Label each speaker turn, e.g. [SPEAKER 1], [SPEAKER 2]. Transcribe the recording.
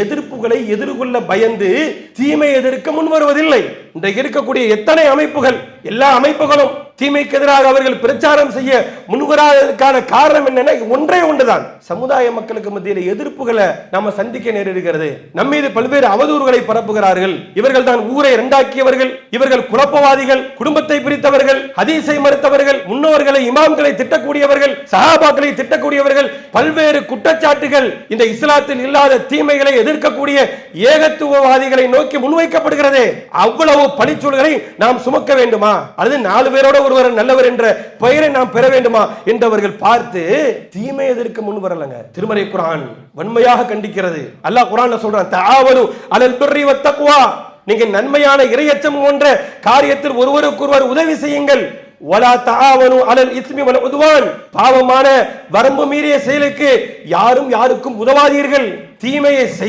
[SPEAKER 1] எதிர்ப்புகளை எதிர்கொள்ள பயந்து தீமை எதிர்க்க முன் வருவதில்லை. இன்றைக்கு இருக்கக்கூடிய எத்தனை அமைப்புகள், எல்லா அமைப்புகளும் தீமைக்கு எதிராக அவர்கள் பிரச்சாரம் செய்ய முன்வராததற்கான காரணம் என்னன்னா ஒன்றே ஒன்றுதான், சமுதாய மக்களுக்கு மத்தியில் எதிர்ப்புகளை நாம சந்திக்க நேரிடுகிறது. நம்ம மீது பல்வேறு அவதூறுகளை பரப்புகிறார்கள். இவர்கள் தான் ஊரை இரண்டாக்கியவர்கள், இவர்கள் குழப்பவாதிகள், குடும்பத்தை பிரித்தவர்கள், ஹதீஸை மறுத்தவர்கள், முன்னோர்களை இமாம்களை திட்டக்கூடியவர்கள், சஹாபாக்களை திட்டக்கூடியவர்கள், பல்வேறு குற்றச்சாட்டுகள் இந்த இஸ்லாத்தில் இல்லாத தீமைகளை எதிர்க்கக்கூடிய ஏகத்துவவாதிகளை நோக்கி முன்வைக்கப்படுகிறது. அவ்வளவு பழிச்சொல்களை நாம் சுமக்க வேண்டுமா, அல்லது 4 பேரோட ஒருவர் நல்லவர் என்ற பெயரை நாம் பெற வேண்டுமா என்றவர்கள் பார்த்து தீமை எதிர்க்க முன் வரலங்க. திருமறை குர்ஆன் வன்மையாக கண்டிக்கிறது. அல்லாஹ் குர்ஆன்ல சொல்றான், தஆவனு அலல் பிர்ரி வத்தக்வா, நீங்க நன்மையான இறையச்சம் போன்ற காரியத்தில் ஒருவருக்கொருவர் உதவி செய்யுங்கள். வலா தஆவனு அலல் இஸ்மி வல் உத்வான், பாவமான வரம்பு மீறிய செயலுக்கு யாரும் யாருக்கும் உதவாதீர்கள். தீமையை